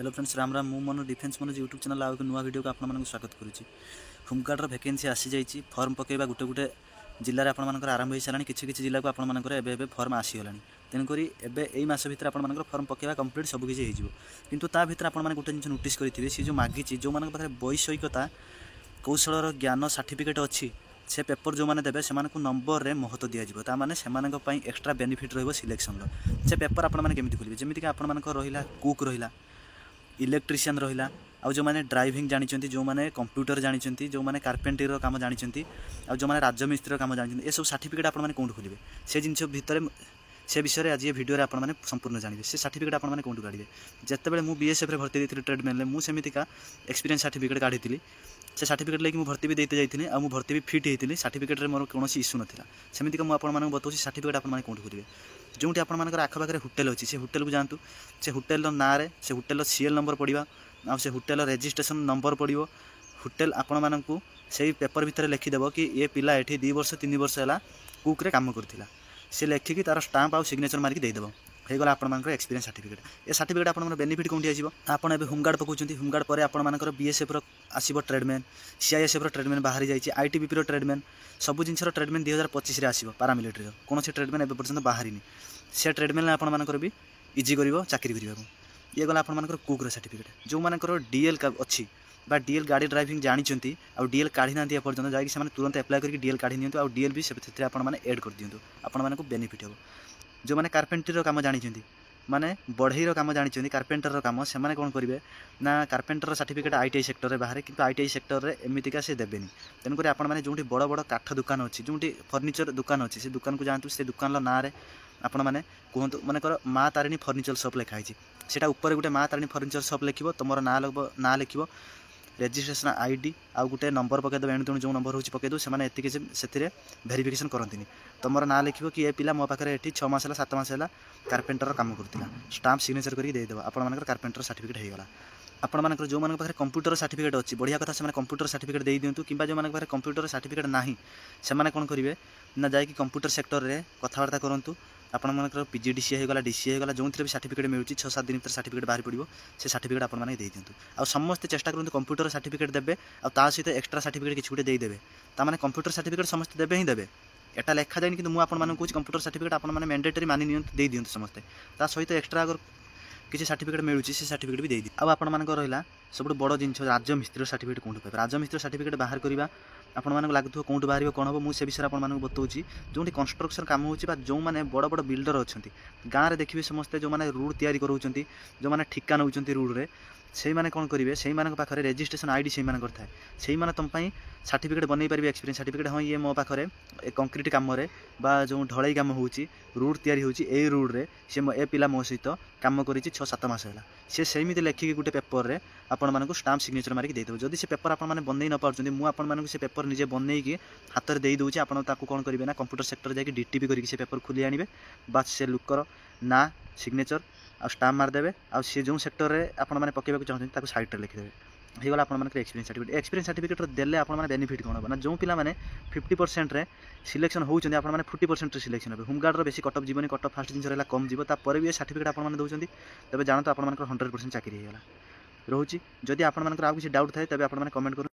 Hello friends, Ram Ram. मु मन defence मन यूट्यूब चैनल आउ नुआ वीडियो को आपको स्वागत करुच्ची। होमगार्डर भैकेंसी आसी जाइए। फर्म पकड़ा गोटे गोटे जिले में आपर आरंभ हो सारा किसी जिला को आपर फर्म आसीगला। तेणुक यही मस भर आप फर्म पकड़ा कम्प्लीट सबकि किंतु ता भर आप गोटे जिन नोटिस करेंगे सी जो मागी जो मान पाखे वैषयिकता कौशल ज्ञान सर्टिफिकेट अच्छी से पेपर जो मैंने देवे से नंबर रे महत्व दिज्व ताने से एक्सट्रा बेनिफिट रही सिलेक्शन से पेपर आपमि खोलेंगे जमीक आप रहा कुक रहा इलेक्ट्रीशियन रहा आउ जो मैंने ड्राइविंग जानते जो मैंने कंप्यूटर जानते जो मैंने कार्पेंटर काम जानते आउ जो मैंने राजमिस्त्री काम जानते ये सब सर्टिफिकेट आपने कौन खोलेंगे से जिन भितर से विषय में आज ये वीडियो आपने संपूर्ण जानते से सर्टिफिकेट आपने कौन काढ़े जिते मुझे बीएसएफ भर्ती देती ट्रेडमैन में सेमिका एक्सपीरियंस सर्टिफिकेट काढ़ी से सर्टिफिकेट लेकिन भर्ती भी देते जाइए आ भर्ती भी फिट होती सर्टिफिकेट मोर कौन इश्यू नाला सेमिका मुझे बताऊँ सर्टिफिकेट आपने कौन खोलेंगे जो आपर आखपाखे होटेल अच्छी से होटेल को जातु से होटेल ना से होटेल सीएल नंबर पड़ा आ से होटेल रेजिस्ट्रेशन नंबर पड़ो होटेल आपण मानू से पेपर भितर लिखिदेव कि ये पिला ये 2 वर्ष 3 वर्ष है कुक रे काम करथिला से लिखिकी तार स्टाम्प आ सिग्नेचर मारिक देदेव होगा आपर एक्सपीरियंस सर्टिफिकेट ये सर्टिफिकेट आप बेनिफिट कौन आसो आपड़ ए होमगार्ड पकाउं होमगार्ड पर आपर बीएसएफ आसो ट्रेडमैन सीआईएसएफ ट्रेडमैन बाहरी जाइए आईटीबीपी ट्रेडमैन सब जिन ट्रेडमैन 2025 आसो पारामिलिटारी कौन से ट्रेडमैन एवं पर्यटन बाहरी से ट्रेडमैन आपर भी इजी कर चाकरी करने ये गला आपर कुक सर्टिफिकेट जो मानकर डीएल अच्छी बा डीएल गाड़ी ड्राइविंग जानते आउ डीएल काढ़ी ना पर्यटन जाकि तुरंत एप्लाय करके डीएल काढ़ी नि आउ डीएल भी से आपने ऐड कर दिंतु आपको बेनिफिट हो जो मैंने कार्पेंटर काम जानते माने बढ़ई काम जानते कार्पेंटर काम से कौन करेंगे ना कार्पेंटर सर्टिफिकेट आईटीआई सेक्टर में बाहर कि आईटीआई सेक्टर में एमतीका से देवेनि तेणुक आपने जो बड़ बड़ काठ दुकान अच्छी जो फर्निचर दुकान अच्छी से दुकान को जातु से दुकान ना आपण मैंने कहतु मनकर माँ तारिणी फर्निचर शॉप लिखाई से ऊपर गोटे माँ तारिणी फर्निचर शॉप लिख तुम ना लिख रेजिस्ट्रेशन आईडी आउ गोटे नंबर पकईदेव एणु तेणु जो नंबर हो पकईदेव से भेरिफिकेशन करती तुम ना लिख कि ये पिला मो पाखे ये 6 मास 7 मास है कार्पेंटर काम करता स्टाम्प सिग्नेचर करके देदेव आपण कार्पेंटर सर्टिफिकेट होगा आपंकर जो मान पाखे कंप्यूटर सर्टिफिकेट अच्छी बढ़िया कथा से कंप्यूटर सर्टिफिकेट दे दिंतु कि जो मान पाखे कंप्यूटर सर्टिफिकेट ना से कौन करेंगे ना जाकि कंप्यूटर सेक्टर में कथबार्ता करूँ आपंकर पीजीडीसीए होगा डीसीए होगा जो भी सर्टिफिकेट मिलूँ 6-7 दिन भर सर्टिफिकेट बाहर पड़ो से सर्टिफिकेट आपने दे दिंतु आ समस्ते चेष्टा करूँ कंप्यूटर सर्टिफिकेट देवे आ सहित एक्सट्रा सर्टिफिकेट किसी गोटे देदेवे ताने कंप्यूटर सर्टिफिकेट समस्त देवे ही देवे एटा लिखा जाए कि मुझे आपको कंप्यूटर सर्टिफिकेट आपने मैंडेटरी मानि दे दिंतु समस्ते ता सहित एक्सट्रा अगर किसी सर्टिफिकेट मिलूँ से सर्टिफिकेट भी दे दी आपर रहा सब बड़ जिन राजमिस्त्री सर्टिफिकेट कौन पाइबे राजमिस्त्री सर्टिफिकेट बाहर करवा आपण लगुव कौट बाहर कौन हम मुझे विषय आपको बताऊँगी जो कंस्ट्रक्शन काम हो जो मैंने बड़ बड़ बिल्डर अच्छा गाँव में देखिए समस्ते जो मैंने रोड तैयारी कराऊँ जो मैंने ठिका नौ रोड से मैंने कौन करेंगे से पाखे रेजिस्ट्रेशन आईडी से थाए से तुम सर्टिफिकेट बनई पारे एक्सपीरियंस सर्टिफिकेट हाँ ये मो पाखे कंक्रीट कम जो ढलई कम हो रोड तैयारी होची ए रोड रे से ए पिला मो सहित काम कर 6-7 मास है से सेमती लिखिकी गोटे पेपर रे आपण स्टाम्प सिग्नेचर मारिक देदेव जदि से पेपर आप बनई न पार्टी मुझे से पेपर निजे बनईकि हाथ में दे दूँगी आपको कौन करेंगे ना कंप्यूटर सेक्टर जाकि डीटीपी करके से पेपर खोली आने बास से लुकर ना सिग्नेचर आ स्टाम्प मारदेवे आ सी जो सेक्टर में आपने पकेबा चाहते साइड में लिखिदेवे होगा आप एक्सपीरियंस सर्टिफिकेट देले आपने बेनिफिट कौन होगा जो पिला माने 50% रे सिलेक्शन होउछन आपने 40% सिलेक्शन हे होमगार्ड बेसी कटअप जीवन कटअप फास्ट जिन कम जीव भी सर्टिफिकेट आपने दौरान तेज जानते आप 100% चाकरी होगा रोचे जदि आप किसी डाउट थाए तेज आप कमेंट कर